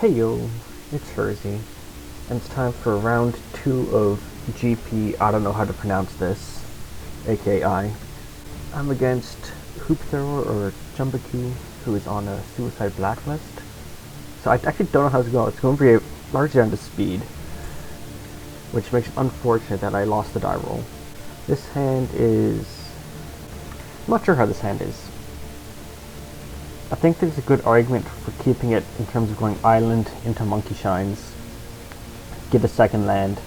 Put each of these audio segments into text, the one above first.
Hey yo, it's Hersey, and it's time for round 2 of GP, I don't know how to pronounce this, aka I'm against Hoop Thrower or Jumbaku, who is on a suicide blacklist. So I actually don't know how it's going. It's going to be largely on the speed, which makes it unfortunate that I lost the die roll. This hand is... I'm not sure how this hand is. I think there's a good argument for keeping it in terms of going island into monkey shines, get a second land,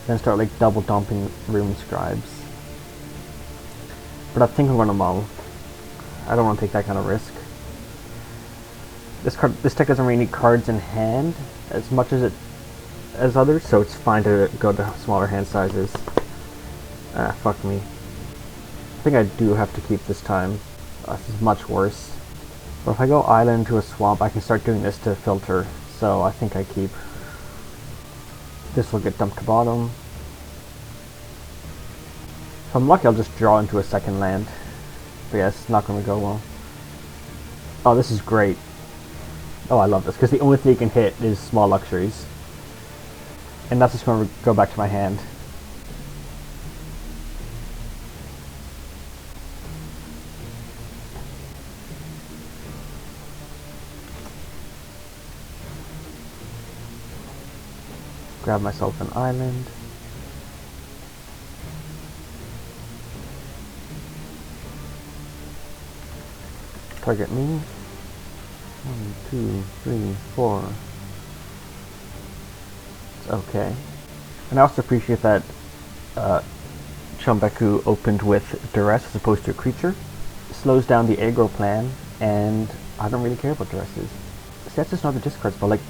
then start like double dumping rune scribes. But I think I'm gonna mull. I don't want to take that kind of risk. This deck doesn't really need cards in hand as much as others, so it's fine to go to smaller hand sizes. Fuck me. I think I do have to keep this time. This is much worse. But if I go island to a swamp, I can start doing this to filter, so I think I keep. This will get dumped to bottom. If I'm lucky, I'll just draw into a second land. But yeah, it's not going to go well. Oh, this is great. Oh, I love this, because the only thing you can hit is small luxuries. And that's just going to go back to my hand. Grab myself an island. Target me. 1, 2, 3, 4. It's okay. And I also appreciate that Chumbaku opened with Duress as opposed to a creature. It slows down the aggro plan, and I don't really care about Duresses. See, that's just not the discard spell. Like,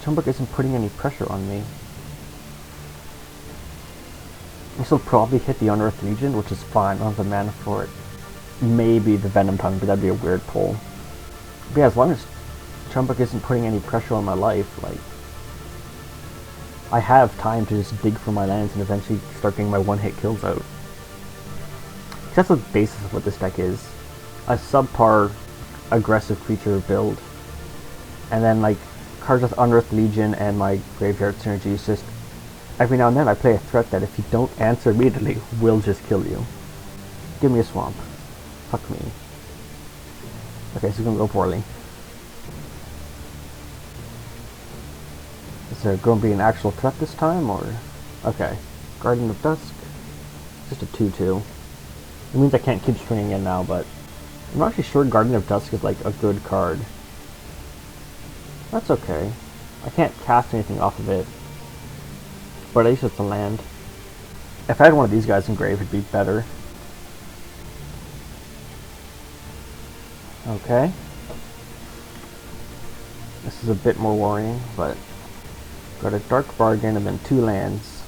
Chumbaku isn't putting any pressure on me. This will probably hit the Unearthed Legion, which is fine. I don't have the mana for it. Maybe the Venom Tongue, but that'd be a weird pull. But yeah, as long as Chumbaku isn't putting any pressure on my life, like, I have time to just dig for my lands and eventually start getting my one-hit kills out. That's the basis of what this deck is. A subpar aggressive creature build. And then, like, cards with Unearthed Legion and my Graveyard Synergy is just, every now and then I play a threat that if you don't answer immediately, will just kill you. Give me a swamp. Fuck me. Okay, so it's gonna go poorly. Is there going to be an actual threat this time, or... Okay. Guardian of Dusk. Just a 2-2. It means I can't keep stringing in now, but... I'm not actually sure Guardian of Dusk is, like, a good card. That's okay. I can't cast anything off of it. But at least it's a land. If I had one of these guys in grave, it'd be better. Okay. This is a bit more worrying, but... Got a Dark Bargain and then 2 lands.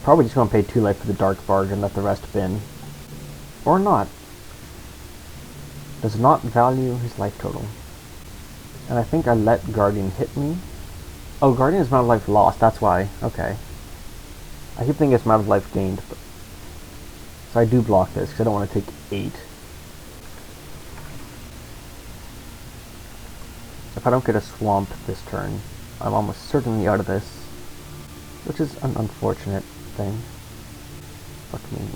Probably just gonna pay 2 life for the Dark Bargain, let the rest bin. Or not. Does not value his life total. And I think I let Guardian hit me. Oh, Guardian is amount of life lost, that's why. Okay. I keep thinking it's amount of life gained. But... So I do block this, because I don't want to take 8. If I don't get a swamp this turn, I'm almost certainly out of this. Which is an unfortunate thing. Fuck me.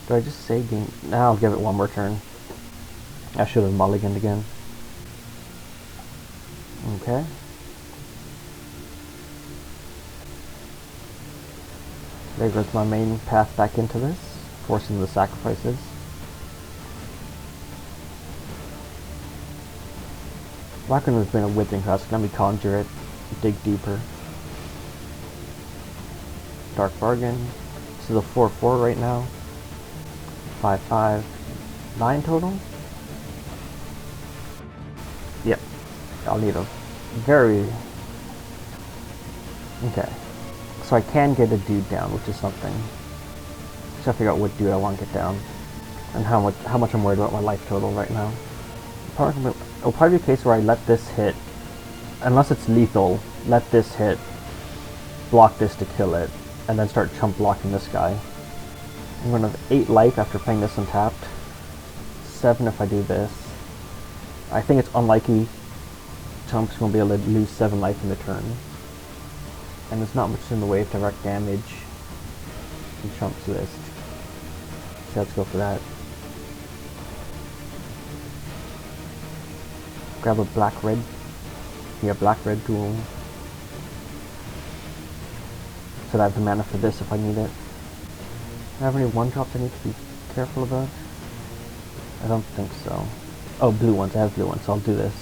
Did I just say game? Nah, I'll give it one more turn. I should have mulliganed again. Okay. There goes my main path back into this, forcing the sacrifices. Black one has been a Withering Husk. Let me conjure it, dig deeper. Dark Bargain. This is a 4-4 right now. 5-5. 9 total? Yep. I'll need a very... Okay. So I can get a dude down, which is something. Just gotta figure out what dude I want to get down. And how much I'm worried about my life total right now. It'll probably be a case where I let this hit, unless it's lethal, let this hit, block this to kill it, and then start chump blocking this guy. I'm going to have 8 life after playing this untapped. 7 if I do this. I think it's unlikely Chump's going to be able to lose 7 life in the turn. And there's not much in the way of direct damage in Chump's list. So let's go for that. Grab a black-red. Yeah, black-red duel. So that I have the mana for this if I need it. Do I have any 1-drops I need to be careful about? I don't think so. Oh, blue ones. I have blue ones, so I'll do this.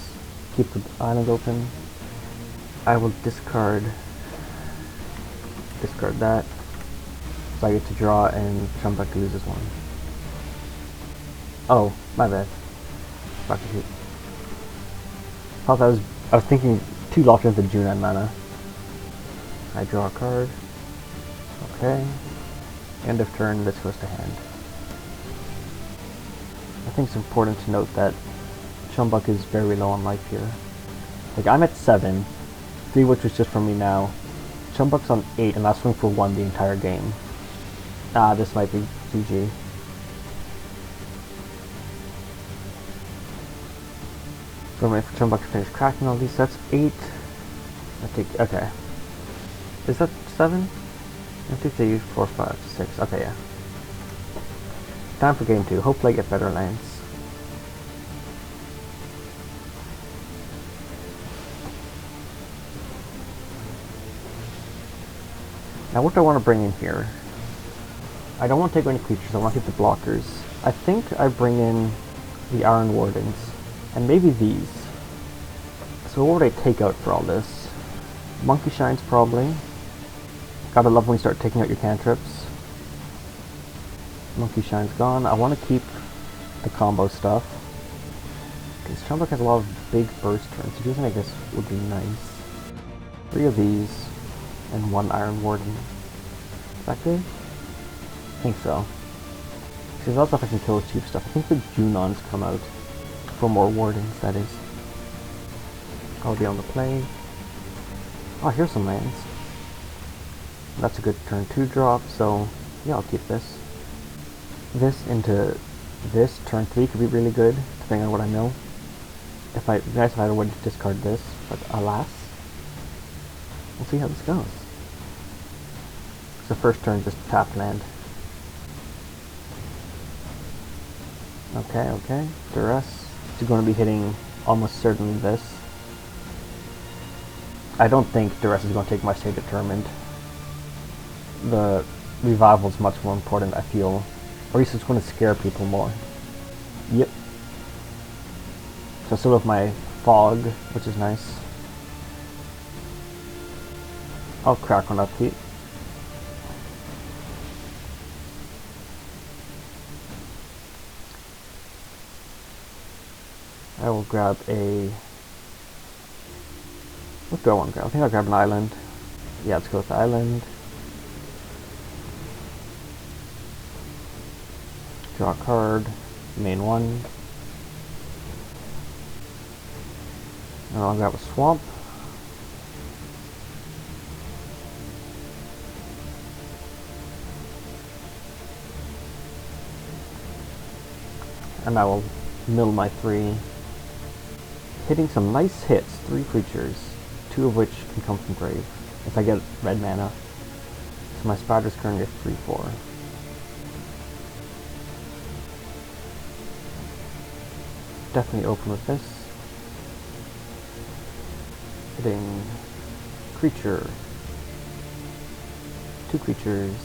Keep the island open. I will discard that. So I get to draw and Chumbek loses 1. Oh, my bad. Back to shoot. Thought I was thinking 2 locked into Junan mana. I draw a card. Okay. End of turn, this goes to hand. I think it's important to note that Chumbek is very low on life here. Like, I'm at 7, 3 which is just from me now. Chumbek's on 8 and I swing for 1 the entire game. Ah, this might be GG. So I'm waiting for Chumbek to finish cracking all these. That's 8. I think, okay. Is that 7? 1, 2, 3, 4, 5, 6. Okay, yeah. Time for game 2. Hopefully I get better lands. Now what do I want to bring in here? I don't want to take any creatures, I want to keep the blockers. I think I bring in the Iron Wardens, and maybe these. So what would I take out for all this? Monkey Shines probably. Gotta love when you start taking out your cantrips. Monkey Shine's gone. I want to keep the combo stuff. Because Chumbek has a lot of big burst turns, so using I guess would be nice. 3 of these. And 1 Iron Warden. Is that good? I think so. There's also if I can kill with cheap stuff. I think the Junons come out for more Wardens, that is. I'll be on the play. Oh, here's some lands. That's a good turn 2 drop, so yeah, I'll keep this. This into this, turn 3 could be really good, depending on what I know. It'd be nice if I had a way to discard this, but alas. We'll see how this goes. So first turn, just tap land. Okay, okay. Duress is going to be hitting almost certainly this. I don't think Duress is going to take my Stay Determined. The revival is much more important, I feel. Or at least it's going to scare people more. Yep. So I still have my Fog, which is nice. I'll crack one up, Pete. I will grab a... What do I want to grab? I think I'll grab an island. Yeah, let's go with the island. Draw a card. Main one. And I'll grab a swamp. And I will mill my 3. Hitting some nice hits, 3 creatures, 2 of which can come from grave, if I get red mana. So my spider's currently at 3/4. Definitely open with this. Hitting creature, 2 creatures.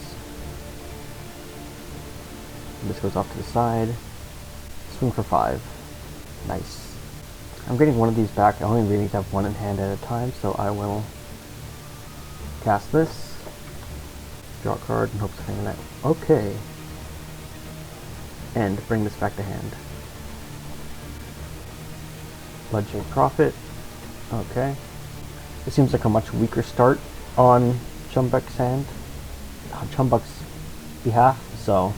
And this goes off to the side. Swing for 5. Nice. I'm getting one of these back. I only really need to have 1 in hand at a time, so I will cast this, draw a card, and hope to hang that. Okay. And bring this back to hand. Bludgeoning Prophet. Okay. It seems like a much weaker start on Chumbek's hand, on Chumbek's behalf, so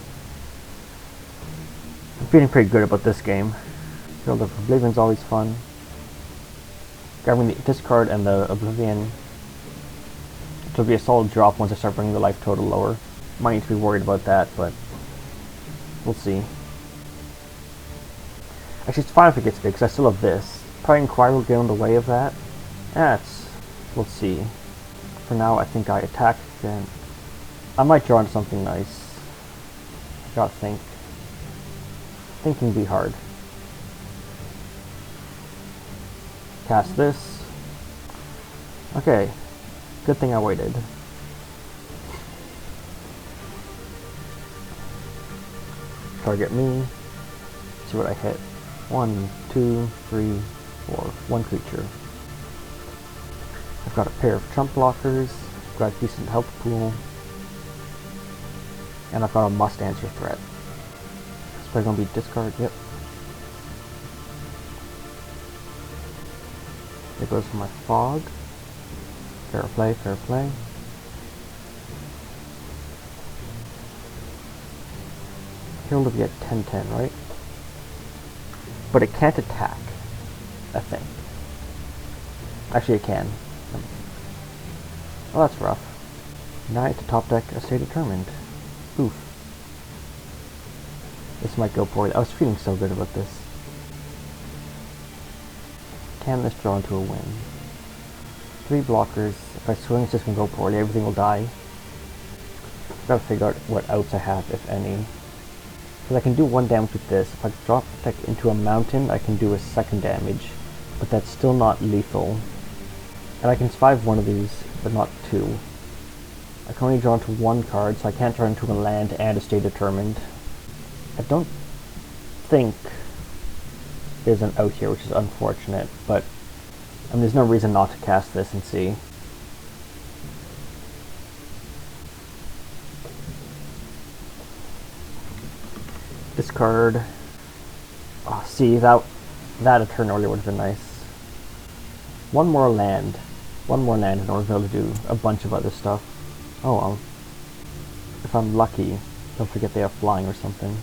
I'm feeling pretty good about this game. Field of Oblivion's always fun. Grabbing the discard and the Oblivion. It'll be a solid drop once I start bringing the life total lower. Might need to be worried about that, but we'll see. Actually, it's fine if it gets big, because I still have this. Probably Inquire will get in the way of that. Let's see. For now, I think I attack again. I might draw into something nice. I gotta think. Thinking be hard. Cast this. Okay. Good thing I waited. Target me. See what I hit. 1, 2, 3, 4. One creature. I've got a pair of trump blockers. I've got a decent health pool. And I've got a must answer threat. It's probably gonna be discard, yep. There goes for my fog. Fair play, fair play. Here will be at 10-10, right? But it can't attack, I think. Actually, it can. Well, that's rough. Now I have to top deck a Stay Determined. Oof. This might go poorly. I was feeling so good about this. Can this draw into a win? 3 blockers. If I swing, it's just gonna go poorly. Everything will die. Gotta figure out what outs I have, if any. Because I can do 1 damage with this. If I drop deck into a mountain, I can do a 2nd damage. But that's still not lethal. And I can survive 1 of these, but not 2. I can only draw into 1 card, so I can't draw into a land and a Stay Determined. I don't think there's an out here, which is unfortunate, but I mean, there's no reason not to cast this and see. Discard. Oh, see, that a turn earlier would have been nice. One more land in order to be able to do a bunch of other stuff. Oh well. If I'm lucky, don't forget they have flying or something.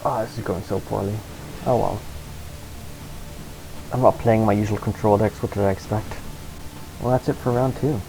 Oh, this is going so poorly. Oh well. I'm not playing my usual control decks, what did I expect? Well, that's it for round 2.